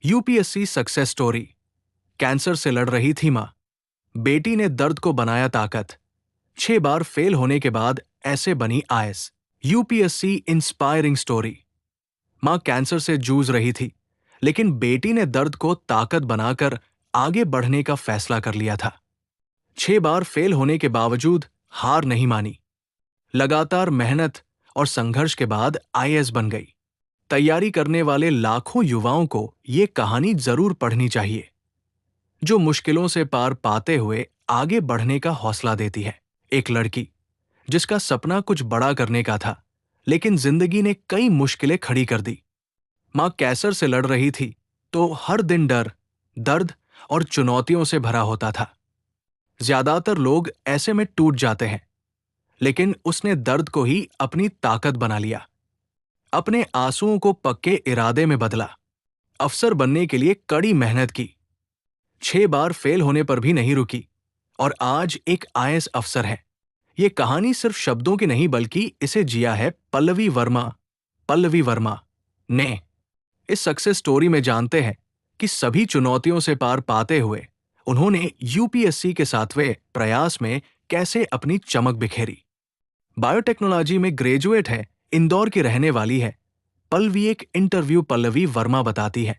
UPSC success story. Cancer से लड़ रही थी मां। बेटी ने दर्द को बनाया ताकत। 6 बार फेल होने के बाद ऐसे बनी आईएएस। UPSC inspiring story. मां कैंसर से जूझ रही थी, लेकिन बेटी ने दर्द को ताकत बनाकर आगे बढ़ने का फैसला कर लिया था। 6 बार फेल होने के बावजूद हार नहीं मानी। लगातार मेहनत और संघर्ष के बाद आईएएस बन गई। तैयारी करने वाले लाखों युवाओं को ये कहानी जरूर पढ़नी चाहिए, जो मुश्किलों से पार पाते हुए आगे बढ़ने का हौसला देती है। एक लड़की जिसका सपना कुछ बड़ा करने का था, लेकिन जिंदगी ने कई मुश्किलें खड़ी कर दी। मां कैंसर से लड़ रही थी, तो हर दिन डर, दर्द और चुनौतियों से भरा होता था। ज्यादातर लोग ऐसे में टूट जाते हैं, लेकिन उसने दर्द को ही अपनी ताकत बना लिया। अपने आंसुओं को पक्के इरादे में बदला। अफसर बनने के लिए कड़ी मेहनत की। 6 बार फेल होने पर भी नहीं रुकी और आज एक आईएएस अफसर है। ये कहानी सिर्फ शब्दों की नहीं, बल्कि इसे जिया है पल्लवी वर्मा ने। इस सक्सेस स्टोरी में जानते हैं कि सभी चुनौतियों से पार पाते हुए उन्होंने यूपीएससी के 7वें प्रयास में कैसे अपनी चमक बिखेरी। बायोटेक्नोलॉजी में ग्रेजुएट है, इंदौर की रहने वाली है। पल्लवी एक इंटरव्यू पल्लवी वर्मा बताती है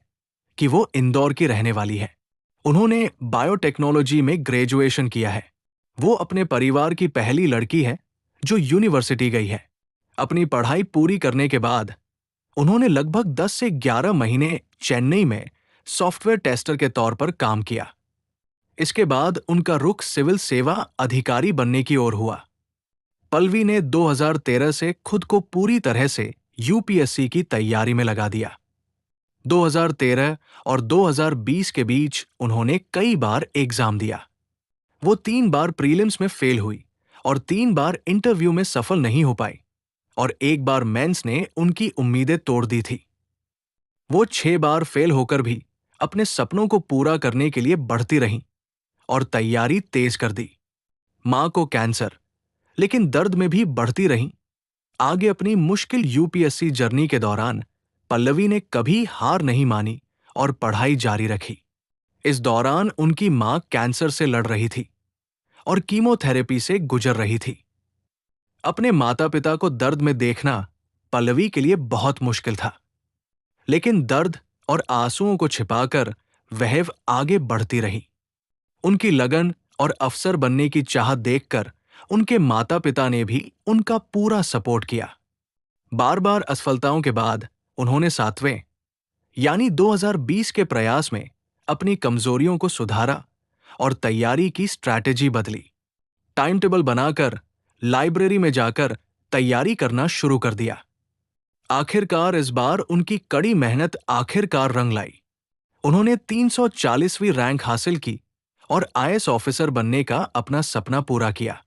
कि वो इंदौर की रहने वाली है। उन्होंने बायोटेक्नोलॉजी में ग्रेजुएशन किया है। वो अपने परिवार की पहली लड़की है जो यूनिवर्सिटी गई है। अपनी पढ़ाई पूरी करने के बाद उन्होंने लगभग 10 से 11 महीने चेन्नई में सॉफ्टवेयर टेस्टर के तौर पर काम किया। इसके बाद उनका रुख सिविल सेवा अधिकारी बनने की ओर हुआ। पल्लवी ने 2013 से खुद को पूरी तरह से यूपीएससी की तैयारी में लगा दिया। 2013 और 2020 के बीच उन्होंने कई बार एग्जाम दिया। वो 3 बार प्रीलिम्स में फेल हुई और 3 बार इंटरव्यू में सफल नहीं हो पाई, और 1 बार मेंस ने उनकी उम्मीदें तोड़ दी थी। वो 6 बार फेल होकर भी अपने सपनों को पूरा करने के लिए बढ़ती रहीं और तैयारी तेज कर दी। मां को कैंसर, लेकिन दर्द में भी बढ़ती रहीं। आगे अपनी मुश्किल यूपीएससी जर्नी के दौरान पल्लवी ने कभी हार नहीं मानी और पढ़ाई जारी रखी। इस दौरान उनकी मां कैंसर से लड़ रही थी और कीमोथेरेपी से गुजर रही थी। अपने माता पिता को दर्द में देखना पल्लवी के लिए बहुत मुश्किल था, लेकिन दर्द और आंसुओं को छिपाकर वह आगे बढ़ती रही। उनकी लगन और अफसर बनने की चाहत देखकर उनके माता पिता ने भी उनका पूरा सपोर्ट किया। बार बार असफलताओं के बाद उन्होंने 7वें यानी 2020 के प्रयास में अपनी कमजोरियों को सुधारा और तैयारी की स्ट्रैटेजी बदली। टाइम टेबल बनाकर लाइब्रेरी में जाकर तैयारी करना शुरू कर दिया। आखिरकार इस बार उनकी कड़ी मेहनत आखिरकार रंग लाई। उन्होंने 340वीं रैंक हासिल की और आईएएस ऑफिसर बनने का अपना सपना पूरा किया।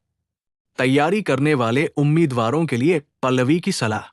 तैयारी करने वाले उम्मीदवारों के लिए पल्लवी की सलाह।